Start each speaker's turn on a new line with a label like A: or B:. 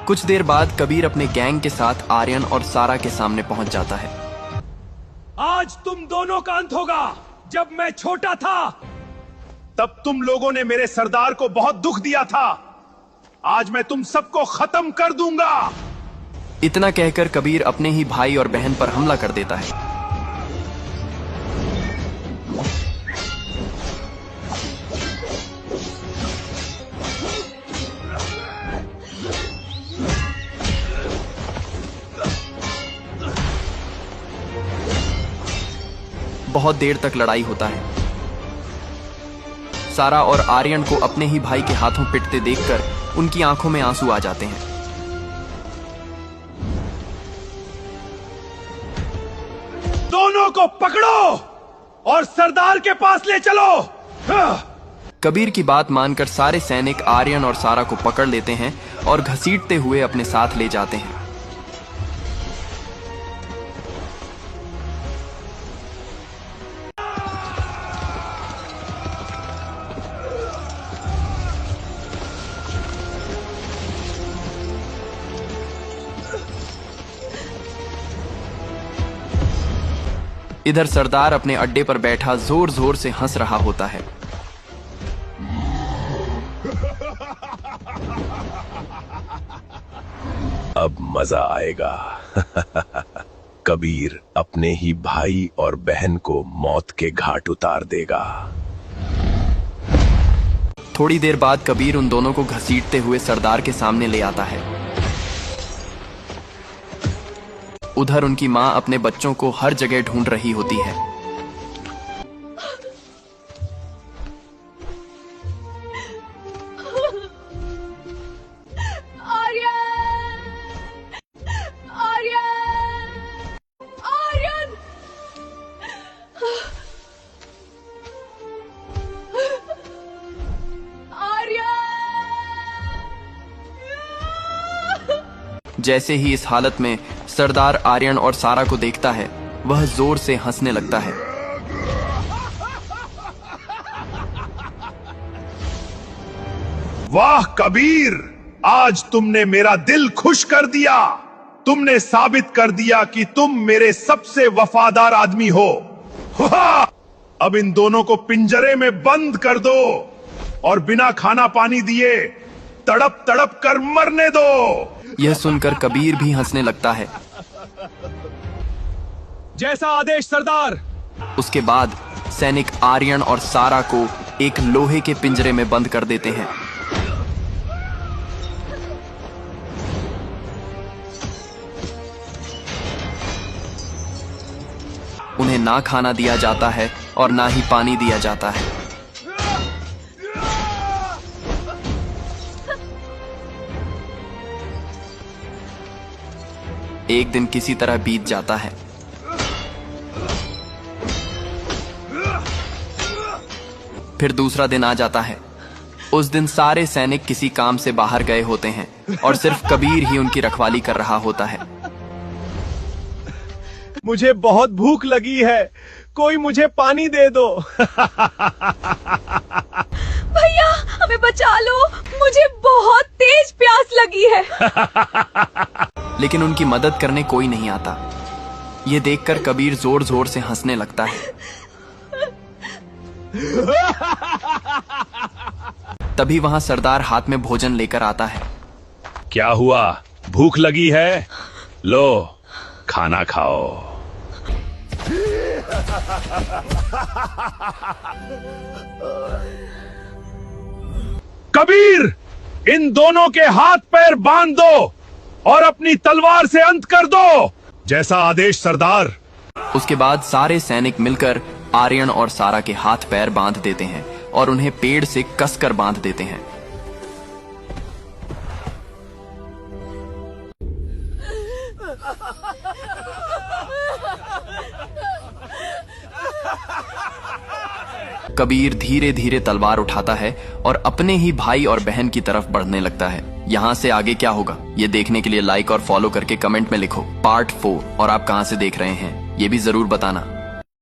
A: कुछ देर बाद कबीर अपने गैंग के साथ आर्यन और सारा के सामने पहुंच जाता है।
B: आज तुम दोनों का अंत होगा। जब मैं छोटा था तब तुम लोगों ने मेरे सरदार को बहुत दुख दिया था। आज मैं तुम सबको खत्म कर दूंगा।
A: इतना कहकर कबीर अपने ही भाई और बहन पर हमला कर देता है। बहुत देर तक लड़ाई होता है। सारा और आर्यन को अपने ही भाई के हाथों पिटते देखकर उनकी आंखों में आंसू आ जाते हैं।
B: दोनों को पकड़ो और सरदार के पास ले चलो।
A: कबीर की बात मानकर सारे सैनिक आर्यन और सारा को पकड़ लेते हैं और घसीटते हुए अपने साथ ले जाते हैं। इधर सरदार अपने अड्डे पर बैठा जोर जोर से हंस रहा होता है।
C: अब मजा आएगा। कबीर अपने ही भाई और बहन को मौत के घाट उतार देगा।
A: थोड़ी देर बाद कबीर उन दोनों को घसीटते हुए सरदार के सामने ले आता है। उधर उनकी मां अपने बच्चों को हर जगह ढूंढ रही होती है। जैसे ही इस हालत में सरदार आर्यन और सारा को देखता है, वह जोर से हंसने लगता है।
B: वाह कबीर, आज तुमने मेरा दिल खुश कर दिया। तुमने साबित कर दिया कि तुम मेरे सबसे वफादार आदमी हो। अब इन दोनों को पिंजरे में बंद कर दो और बिना खाना पानी दिए तड़प तड़प कर मरने दो।
A: यह सुनकर कबीर भी हंसने लगता है।
B: जैसा आदेश सरदार।
A: उसके बाद सैनिक आर्यन और सारा को एक लोहे के पिंजरे में बंद कर देते हैं। उन्हें ना खाना दिया जाता है और ना ही पानी दिया जाता है। एक दिन किसी तरह बीत जाता है। फिर दूसरा दिन आ जाता है। उस दिन सारे सैनिक किसी काम से बाहर गए होते हैं और सिर्फ कबीर ही उनकी रखवाली कर रहा होता है।
B: मुझे बहुत भूख लगी है, कोई मुझे पानी दे दो।
D: भैया हमें बचा लो, मुझे बहुत तेज प्यास लगी है।
A: लेकिन उनकी मदद करने कोई नहीं आता। ये देखकर कबीर जोर जोर से हंसने लगता है। तभी वहां सरदार हाथ में भोजन लेकर आता है।
C: क्या हुआ, भूख लगी है? लो खाना खाओ।
B: कबीर, इन दोनों के हाथ पैर बांध दो और अपनी तलवार से अंत कर दो। जैसा आदेश सरदार।
A: उसके बाद सारे सैनिक मिलकर आर्यन और सारा के हाथ पैर बांध देते हैं और उन्हें पेड़ से कसकर बांध देते हैं। कबीर धीरे धीरे तलवार उठाता है और अपने ही भाई और बहन की तरफ बढ़ने लगता है। यहाँ से आगे क्या होगा ये देखने के लिए लाइक और फॉलो करके कमेंट में लिखो पार्ट 4 और आप कहां से देख रहे हैं ये भी जरूर बताना।